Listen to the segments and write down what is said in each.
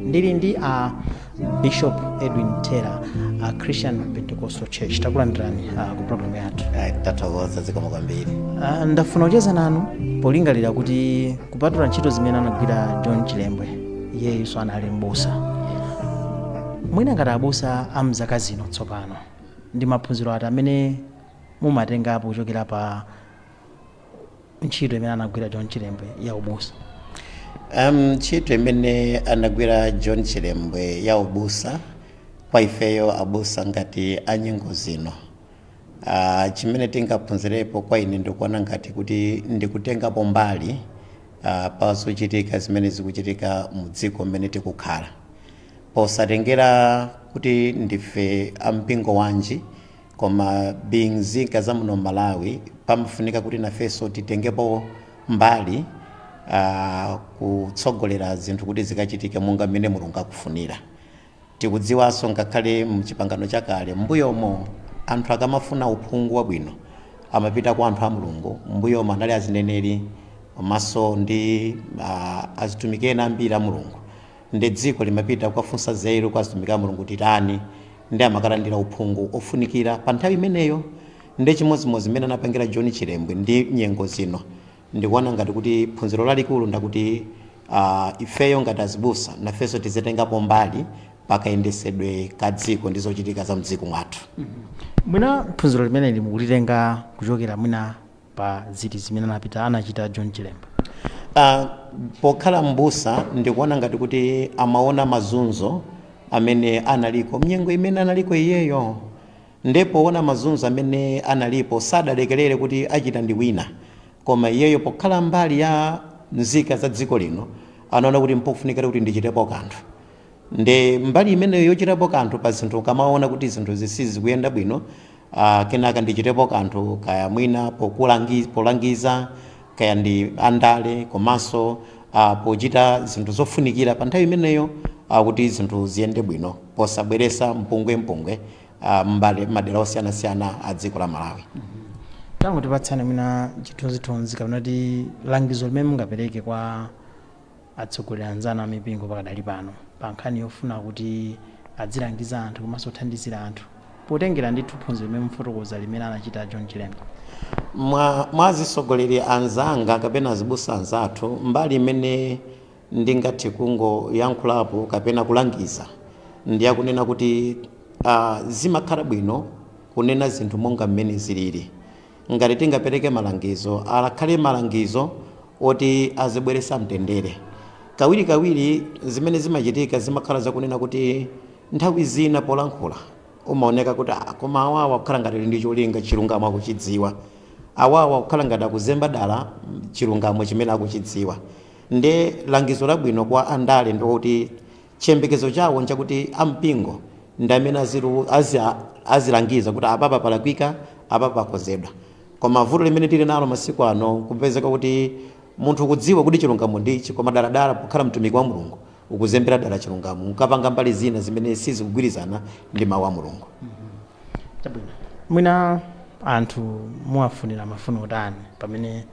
ndili ndi Bishop Edwin Tera Christian Pentecostal Church. Takulandirani ku program yathu. Tathokoza zikomo kwambiri. Ndafuna kucheza nanu polingalira kuti kupatula ntchito zimene anagwira John Chilembwe, iyeyo anali m'busa. Mwina ngati abusa amzaka zino tsopano ndi maphunziro ati amene mumatengapo kuchokera pa ntchito imene anagwira John Chilembwe ya ubusa. Ntchito imene anagwira John Chilembwe ya ubusa kwa ifeyo abusa ngati anyengo zino, chimene tingaphunzirepo kwa ine ndikuona ngati kuti ndikutengapo mbali pa zochitika zimene zikuchitika mu dziko mmene tikukhala, posatengera kuti ndife ampingo wanji, koma nzika za muno Malawi pamafunika kuti nafenso titengepo mbali kutsogolera zinthu kuti zikachitike monga mmene Mulungu akufunira. Tikudziwanso ngakhale mu chipangano chakale mbuyomo anthu akamafuna uphungu wabwino amapita kwa anthu a Mulungu. Mbuyomo anali azineneri komanso ndi azitumiki ena ambiri a Mulungu, ndi dziko limapita kukafunsa nzeru kwa azitumiki a Mulungu titani ndi amakalandira uphungu ofunikira pa nthawi imeneyo. Ndi chimodzimodzi mmene anapangira John Chilembwe ndi nyengo zino. Ndikuona ngati kuti phunziro lalikulu ndakuti ifeyo ngati azibusa nafenso tizitengapo mbali pakayendesedwe ka dziko ndi zochitika za mdziko mwathu. Mwina phunziro limene limukulitenga kuchokera mwina pa ziti zimene anachita John Chilembwe. Pokhala mbusa ndikuona ngati kuti amaona mazunzo amene analiko mnyengo imene analiko iyeyo, ndipo ona mazunzo amene analipo sadalekerere kuti achita ndi wina, koma iyeyo pokhala mbali ya nzika za dziko lino anaona kuti mpofunikira kuti ndichitepo kanthu. Ndi mbali imeneyo yochitapo kanthu pa zinthu kamaona kuti zinthu zisizi kuyenda bwino, kenaka ndichitepo kanthu kaya mwina polangiza kaya ndi andale komanso pochita zinthu zofunikira pa nthawi imeneyo kuti zinthu ziyende bwino, posabweresa mpungwe madera osiyanasiyana a dziko la Malawi. Tangu tipatsane mwina chithunzithunzi kapena kuti langizo limene mungapereke kwa atsogoleri anzanu amipingo pakadali pano pa nkhani yofuna kuti adzilangiza anthu komanso kuthandizira anthu potengera ndithu phunziro limene mufotokoza limene anachita John Chilembwe. Mwazisogoleri anzanga kapena azibusa anzathu, mbali imene ndingati kungoyankhulapo kapena kulangiza ndiyakunena kuti zimakhala bwino kunena zinthu monga mmene zilili. Ngati tingapereke malangizo alakhale malangizo oti azibweresa mtendere. Kawiri zimene zimachitika zimakhala zakunena kuti nthawi zina polankhula umaoneka kuti koma awawa kukhala ngati ndi cholinga chilungamo akuchidziwa, awawa kukhala ngati akuzemba dala chilungamo chimene akuchidziwa. Ndi langizo labwino kwa andale ndikuti chiyembekezo chawo nchakuti ampingo ndi amene azilangiza kuti apapa palakwika apapa pakhozedwa. Koma vuto limene tili nalo masiku ano kupezeka kuti munthu ukudziwa kuti chilungamo ndichi, koma daladala pokhala mtumiki wa Mulungu ukuzembera dala chilungamo ukapanga mbali zina zimene sizikugwirizana ndi mawu a Mulungu. Mwina anthu muwafunira mafuno otani pamene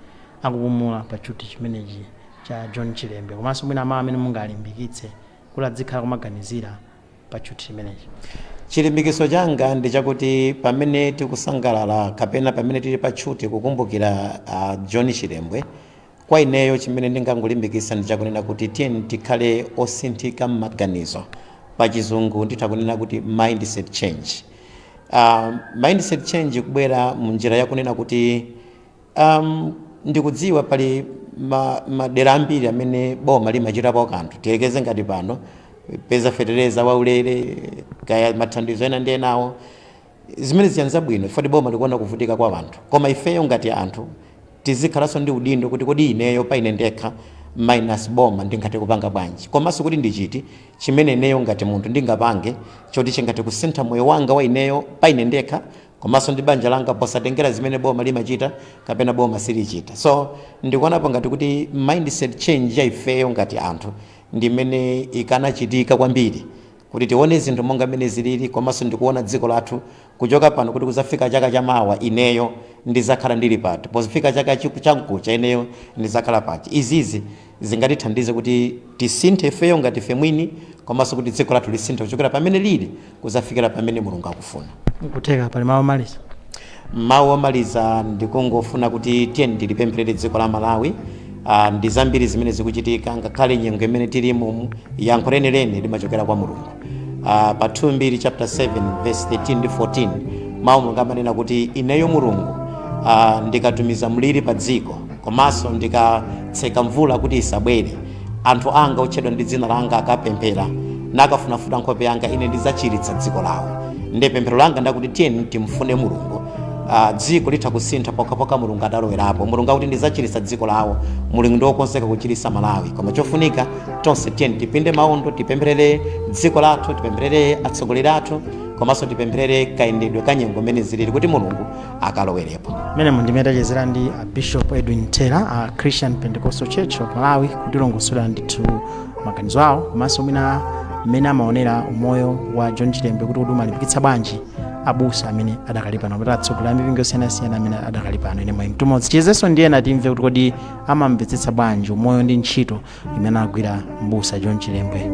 akupumula pa chuti chimenechi cha John Chilembwe, komanso mwina mawu amene mungalimbikitse kuti adzikhala kumaganizira pa chuti chimenechi? Chilimbikiso changa ndi chakuti pamene tikusangalala kapena pamene tili pa chuti kukumbukira John Chilembwe, kwa ineyo chimene ndingangolimbikisa ndi chakunena kuti tiyeni tikhale osinthika m'maganizo. Pa chizungu nditha kunena kuti mindset change. Mindset change kubwera munjira yakunena kuti ndikudziwa pali madera ambiri amene boma limachitapo kanthu. Tiyekeze ngati pano peza fetereza waulere kaya mathandizo ena ndi enawo, zimene ziyanza bwino ifoti boma likuona kuvutika kwa anthu, koma ifeyo ngati anthu tizikhalanso ndi udindo kuti kodi ineyo pa ine ndekha minus boma ndingati kupanga bwanji, komanso kuti ndichiti chimene ineyo ngati munthu ndingapange choti chingati kusintha moyo wanga wa ineyo pa ine ndekha komanso ndi banja langa posatengera zimene boma limachita kapena boma silichita. So ndikuonapo ngati kuti mindset change ya ifeyo ngati anthu ndi imene ikanachitika kwambiri kuti tione zinthu monga mmene zilili, komanso ndikuona dziko lathu kuchoka pano kuti kuzafika chaka chamawa ineyo ndizakhala ndili pati, pozifika chaka chankucha ineyo ndizakhala pati. Izizi zingatithandize kuti tisinthe feyo ngati fe mwini, komanso kuti dziko lathu lisinthe kuchokera pamene lili kuzafikira pamene Mulungu akufuna. Kutheka pali mawu omaliza. Mawu omaliza ndikungofuna kuti tiye ndilipempherere dziko la Malawi. Ndi zambiri zimene zikuchitika, ngakhale nyengo imene tilimu yankho lenileni limachokera kwa Mulungu. Pa 2 chapter 7 verse 13 ndi 14 mawu Mulungu amanena kuti ineyo Mulungu ndikatumiza mliri pa dziko, komanso ndikatseka mvula kuti isabwere, anthu anga otchedwa ndi dzina langa akapemphera nakafunafuna nkhope yanga, ine ndidzachiritsa dziko lawo. Ndi pemphero langa ndakuti tiyeni timfune Mulungu. Dziko litha kusintha pokhapokha Mulungu adalowerapo. Mulungu akuti ndidzachiritsa dziko lawo. Mulungu ndi wokonzeka kuchiritsa Malawi, koma chofunika tonse tiyeni tipinde maondo, tipempherere dziko lathu, tipempherere atsogoleri athu, komanso tipempherere kayendedwe ka nyengo imene zilili kuti Mulungu akalowerepo. Mene mundimachezera ndi Bishop Edwin Tera, a Christian Pentecostal Church of Malawi, kutilongosola ndithu maganizo awo, komanso mmene amaonera umoyo wa John Chilembe kuti uduma limpikitsa bwanji abusa amene adakali pano, kuti atsogoleri mipingo yosiyanasiyana amene adakali pano. Ine mwayi mtumodzi tiyezenso ndiye natimve kuti kodi amamvetsetsa bwanji umoyo ndi ntchito imene agwira mbusa John Chilembe.